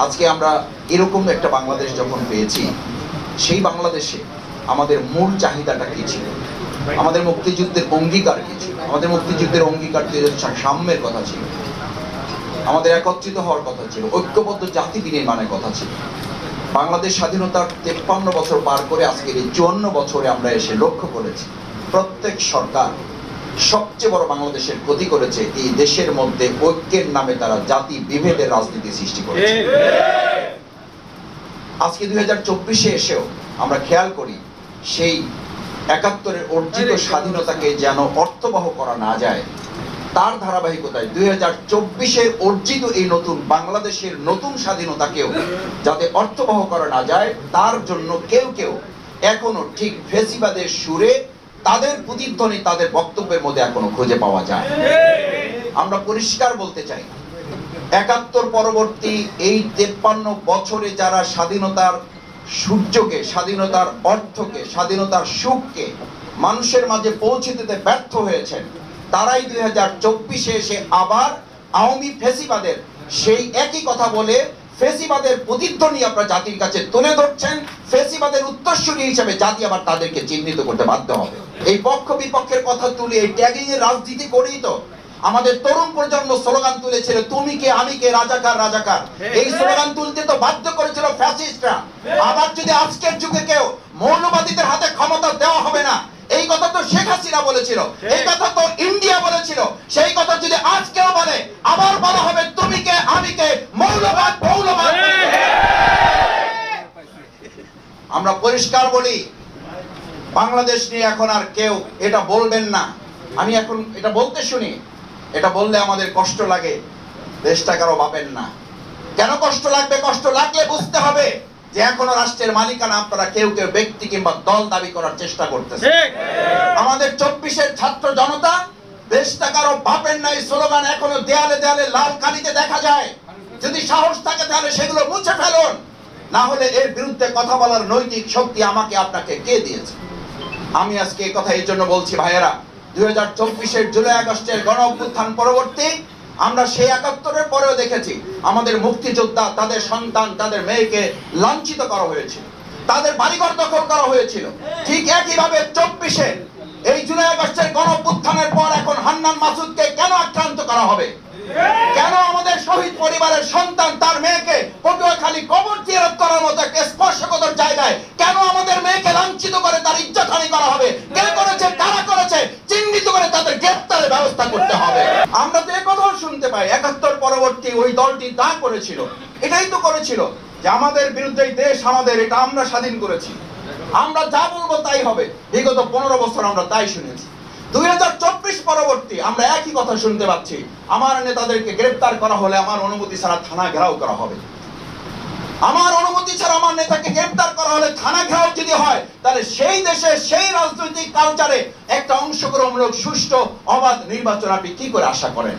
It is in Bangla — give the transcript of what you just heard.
আজকে আমরা এরকম একটা বাংলাদেশ যখন পেয়েছি, সেই বাংলাদেশে আমাদের মূল চাহিদাটা কি ছিল? আমাদের মুক্তিযুদ্ধের অঙ্গীকার কি ছিল? আমাদের মুক্তিযুদ্ধের অঙ্গীকার সাম্যের কথা ছিল, আমাদের একত্রিত হওয়ার কথা ছিল, ঐক্যবদ্ধ জাতি বিনির্মাণের কথা ছিল। বাংলাদেশ স্বাধীনতার 53 বছর পার করে আজকের এই 54 বছরে আমরা এসে লক্ষ্য করেছি প্রত্যেক সরকার সবচেয়ে বড় বাংলাদেশের ক্ষতি করেছে। এই দেশের মধ্যে ঐক্যের নামে তারা জাতি বিভেদের রাজনীতি সৃষ্টি করেছে। আজকে 2024-এ এসেও আমরা খেয়াল করি সেই 71-এর অর্জিত স্বাধীনতাকে যেন অর্থবহ করা না যায়, তার ধারাবাহিকতায় 2024-এর অর্জিত এই নতুন বাংলাদেশের নতুন স্বাধীনতাকেও যাতে অর্থবহ করা না যায়, তার জন্য কেউ কেউ এখনো ঠিক ফেসিবাদের সুরে তাদের প্রতিধ্বনি তাদের বক্তব্যের মধ্যে এখনো খুঁজে পাওয়া যায়। আমরা পরিষ্কার বলতে চাই, 71 পরবর্তী এই 53 বছরে যারা স্বাধীনতার সূর্যকে, স্বাধীনতার অর্থকে, স্বাধীনতার সুখকে মানুষের মাঝে পৌঁছে দিতে ব্যর্থ হয়েছেন, তারাই 2024-এ এসে আবার আওয়ামী ফেসিবাদের সেই একই কথা বলে ফেসিবাদের প্রতিধ্বনি আপনারা জাতির কাছে তুলে ধরছেন। ফেসিবাদের উত্তরসূরি হিসেবে জাতি আবার তাদেরকে চিহ্নিত করতে বাধ্য হবে। এই পক্ষ বিপক্ষের কথা তুলে এই ট্যাগিং এর রাজনীতি করেই তো আমাদের তরুণ প্রজন্ম স্লোগান তুলেছিল, তুমি কে আমি কে, রাজাকার রাজাকার। এই স্লোগান তুলতে তো বাধ্য করেছিল ফ্যাসিস্টরা। আবার যদি আজকের যুগে কেউ মৌলবাদীদের হাতে ক্ষমতা দেওয়া হবে না, এই কথা তো শেখ হাসিনা বলেছিল, এই কথা তো ইন্ডিয়া বলেছিল, সেই কথা যদি আজকেও বলে, আবার বলা হবে তুমি কে আমি কে, মৌলবাদ মৌলবাদ। আমরা পরিষ্কার বলি, বাংলাদেশ নিয়ে এখন আর কেউ এটা বলবেন না। আমি এখন এটা বলতে শুনি, এটা বললে আমাদের কষ্ট লাগে, দেশটা কারো ভাবেন না। কেন কষ্ট লাগবে? কষ্ট লাগলে বুঝতে হবে যে এখনো রাষ্ট্রের মালিকানা আপনারা কেউ কেউ ব্যক্তি কিংবা দল দাবি করার চেষ্টা করতেছে। আমাদের 24-এর ছাত্র জনতা দেশটা কারো বাপের নাই স্লোগান এখনো দেয়ালে দেয়ালে লাল কালিতে দেখা যায়। যদি সাহস থাকে তাহলে সেগুলো মুছে ফেলুন, না হলে এর বিরুদ্ধে কথা বলার নৈতিক শক্তি আমাকে আপনাকে কে দিয়েছে? আমি আজকে এই কথা এই জন্য বলছি ভাইয়েরা, 2024-এর জুলাই আগস্টের গণ অভ্যুত্থান পরবর্তী আমরা সেই 71-এর পরেও দেখেছি আমাদের মুক্তিযোদ্ধা, তাদের সন্তান, তাদের মেয়েকে লাঞ্ছিত করা হয়েছিল, তাদের বাড়িঘর দখল করা হয়েছিল। ঠিক একইভাবে 24-এ এই জুলাই আগস্টের গণ অভ্যুত্থানের পর এখন হান্নান মাসুদকে কেন আক্রান্ত করা হবে? কেন আমাদের শহীদ পরিবারের সন্তান তার মেয়েকে পটুয়াখালী কবর জিয়ারত করার মতো একটা স্পর্শকাতর জায়গায় কেন আমাদের মেয়েকে লাঞ্ছিত করে তার ইজ্জতহানি করা হবে? কে করেছে, কারা করেছে, চিহ্নিত করে তাদের গ্রেফতারের ব্যবস্থা করতে হবে। আমরা তো একথাও শুনতে পাই, 71 পরবর্তী ওই দলটি তা করেছিল, এটাই তো করেছিল যে আমাদের বিরুদ্ধে দেশ আমাদের, এটা আমরা স্বাধীন করেছি, আমরা যা বলবো তাই হবে। বিগত 15 বছর আমরা তাই শুনেছি। 2024 পরবর্তী আমরা একই কথা শুনতে পাচ্ছি, আমার নেতাদেরকে গ্রেফতার করা হলে আমার অনুমতি ছাড়া থানা ঘেরাও করা হবে। আমার অনুমতি ছাড়া আমার নেতাকে গ্রেফতার করা হলে থানা ঘেরাও যদি হয়, তাহলে সেই দেশে সেই রাজনৈতিক কালচারে একটা অংশগ্রহণমূলক সুষ্ঠু অবাধ নির্বাচন আপনি কি করে আশা করেন?